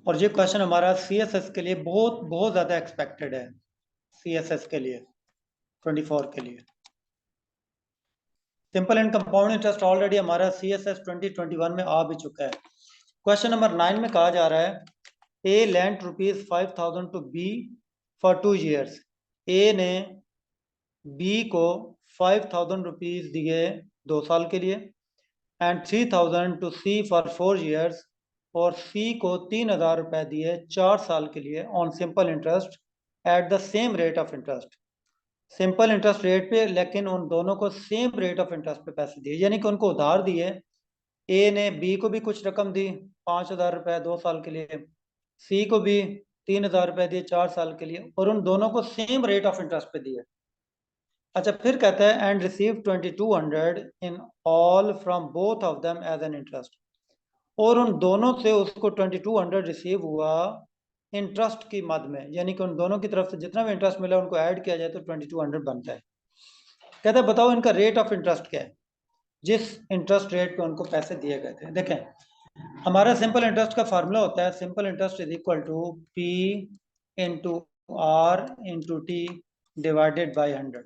और ये क्वेश्चन हमारा CSS के लिए बहुत बहुत ज्यादा एक्सपेक्टेड है, CSS के लिए 24 के लिए। Simple and compound interest already हमारा CSS 2021 में आ भी चुका है। क्वेश्चन नंबर 9 में कहा जा रहा है A land ₹5,000 to be for 2 years। A ने बी को 5,000 रुपीज दिए 2 साल के लिए, and 3,000 to C for 4 years, और सी को 3,000 रुपए दिए 4 साल के लिए on simple interest at the same rate of interest. Simple interest rate पे, लेकिन उन दोनों को सेम रेट ऑफ इंटरेस्ट पे पैसे दिए, यानी कि उनको उधार दिए। ए ने बी को भी कुछ रकम दी 5,000 रुपए 2 साल के लिए, सी को भी 3,000 रुपए दिए 4 साल के लिए, और उन दोनों को सेम रेट ऑफ इंटरेस्ट पे दिए। अच्छा, फिर कहता है and receive 2,200 in all from both of them as an interest, और उन दोनों से उसको 2,200 रिसीव हुआ इंटरेस्ट की मद में, यानी कि उन दोनों की तरफ से जितना भी इंटरेस्ट मिला उनको ऐड किया जाए तो 2,200 बनता है। कहता है बताओ इनका रेट ऑफ इंटरेस्ट क्या है, जिस इंटरेस्ट रेट पे उनको पैसे दिए गए थे। देखें, हमारा सिंपल इंटरेस्ट का फार्मूला होता है simple interest is equal to P into R into T divided by 100।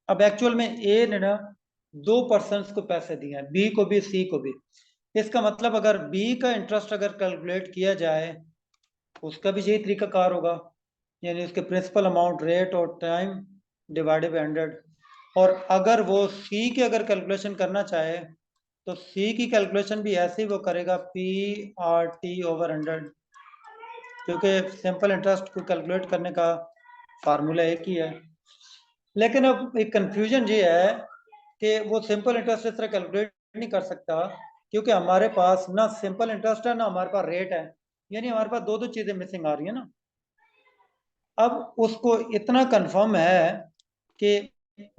अब एक्चुअल में ए ने ना 2 पर्सन्स को पैसे दिए हैं, बी को भी सी को भी। इसका मतलब अगर बी का इंटरेस्ट अगर कैलकुलेट किया जाए उसका भी यही तरीका कार होगा, यानी उसके प्रिंसिपल अमाउंट रेट और टाइम डिवाइडेड बाई 100। और अगर वो सी की अगर कैलकुलेशन करना चाहे तो सी की कैलकुलेशन भी ऐसे ही वो करेगा PRT/100, क्योंकि सिंपल इंटरेस्ट को कैलकुलेट करने का फार्मूला एक ही है। लेकिन अब एक कंफ्यूजन ये है कि वो सिंपल इंटरेस्ट इस तरह कैलकुलेट नहीं कर सकता, क्योंकि हमारे पास ना सिंपल इंटरेस्ट है ना हमारे पास रेट है, यानी हमारे पास दो दो चीजें मिसिंग आ रही है ना। अब उसको इतना कंफर्म है कि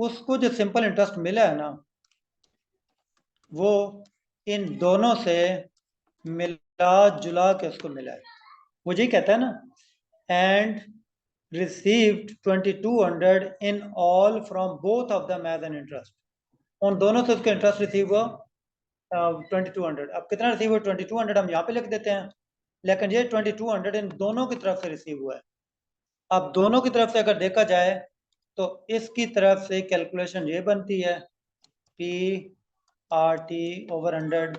उसको जो सिंपल इंटरेस्ट मिला है ना वो इन दोनों से मिला जुला के उसको मिला है। वो यही कहता है ना, and received 2,200 in all from both of them as an interest. उन दोनों से उसका इंटरेस्ट रिसीव हुआ 2,200। अब कितना रिसीव हुआ 2,200 हम यहाँ पे लिख देते हैं, लेकिन ये 2,200 इन दोनों की तरफ से रिसीव हुआ है। अब दोनों की तरफ से अगर देखा जाए तो इसकी तरफ से कैलकुलेशन ये बनती है PRT/100,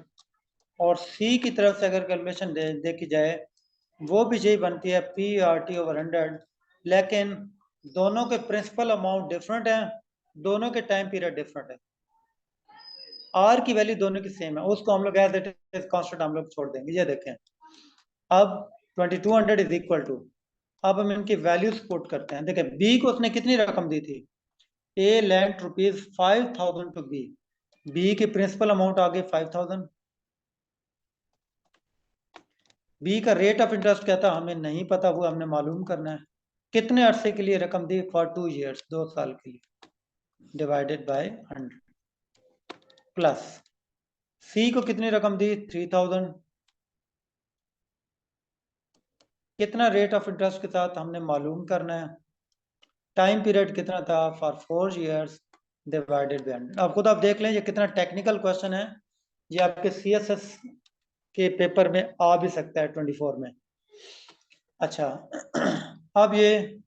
और सी की तरफ से अगर कैलकुलेशन देखी जाए वो भी यही बनती है PRT/100, लेकिन दोनों के प्रिंसिपल अमाउंट डिफरेंट हैं, दोनों के टाइम पीरियड डिफरेंट है। आर की वैल्यू दोनों की सेम है, उसको हम लोग एज इट इज कांस्टेंट हम लोग छोड़ देंगे। ये देखें, अब 2,200 इज इक्वल टू, अब हम इनकी वैल्यूज पुट करते हैं। देखें, बी को उसने कितनी रकम दी थी, ए लैंड ₹5,000 टू बी, बी के प्रिंसिपल अमाउंट आ गए 5,000। बी का रेट ऑफ इंटरेस्ट क्या था हमें नहीं पता, वो हमने मालूम करना है। कितने अरसे के लिए रकम दी, फॉर 2 years, 2 साल के लिए, डिवाइडेड बाय 100, प्लस सी को कितनी रकम दी 3,000, कितना रेट ऑफ इंटरेस्ट के साथ हमने मालूम करना है, टाइम पीरियड कितना था फॉर 4 years, डिवाइडेड बाय 100। अब खुद आप देख लें ये कितना टेक्निकल क्वेश्चन है, ये आपके CSS के पेपर में आ भी सकता है 24 में। अच्छा, अब ये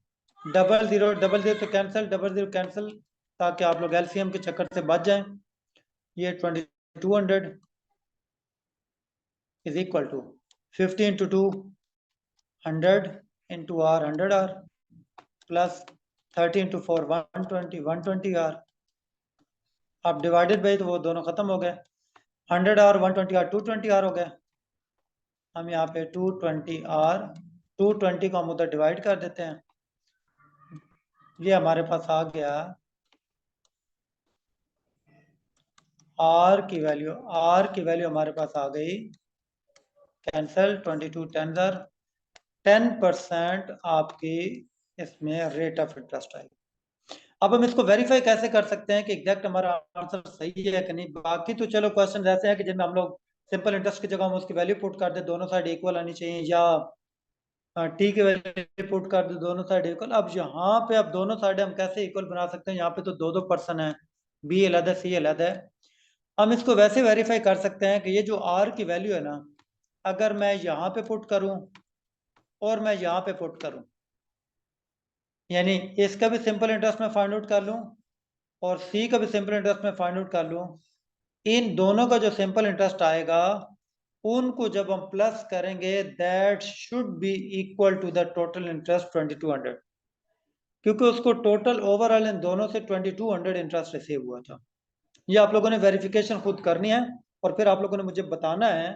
00 तो कैंसिल, 00 कैंसिल, ताकि आप लोग LCM के चक्कर से बच जाएं। ये 2,200 is equal to 50 into 2 100 into R 100R, plus 30 into 4 120 आप डिवाइडेड बाई, तो वो दोनों खत्म हो गए, 100R 120R 220R हो गया। हम यहाँ पे 220R 220 को हम उधर डिवाइड कर देते हैं, ये हमारे पास आ गया आर की वैल्यू हमारे पास आ गई, कैंसल 22 10 10% आपकी इसमें रेट ऑफ इंटरेस्ट आएगी। अब हम इसको वेरीफाई कैसे कर सकते हैं कि एग्जैक्ट हमारा आंसर सही है कि नहीं। बाकी तो चलो क्वेश्चन ऐसे हैं कि जिनमें हम लोग सिंपल इंटरेस्ट की जगह हम उसकी वैल्यू पुट कर दे, दोनों साइड इक्वल आनी चाहिए, या टी की वैल्यू पुट कर दे दोनों साइड इक्वल। अब यहाँ पे अब दोनों साइड हम कैसे इक्वल बना सकते हैं, यहाँ पे तो दो दो पर्सन है, बी अलग है सी अलग है। हम इसको वैसे वेरीफाई कर सकते हैं कि ये जो आर की वैल्यू है ना, अगर मैं यहाँ पे पुट करूँ और मैं यहाँ पे पुट करूं, यानी इसका भी सिंपल इंटरेस्ट में फाइंड आउट कर लूं और सी का भी सिंपल इंटरेस्ट में फाइंड आउट कर लूं, इन दोनों का जो सिंपल इंटरेस्ट आएगा उनको जब हम प्लस करेंगे that should be equal to the total interest 2200, क्योंकि उसको टोटल ओवरऑल इन दोनों से 2200 इंटरेस्ट रिसीव हुआ था। ये आप लोगों ने वेरिफिकेशन खुद करनी है और फिर आप लोगों ने मुझे बताना है,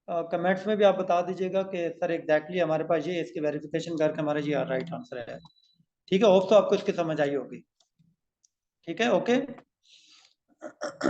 कमेंट्स में भी आप बता दीजिएगा कि सर एग्जैक्टली हमारे पास ये इसकी वेरिफिकेशन करके हमारा ये राइट आंसर है। ठीक है, होप तो आपको इसकी समझ आई होगी। ठीक है, ओके।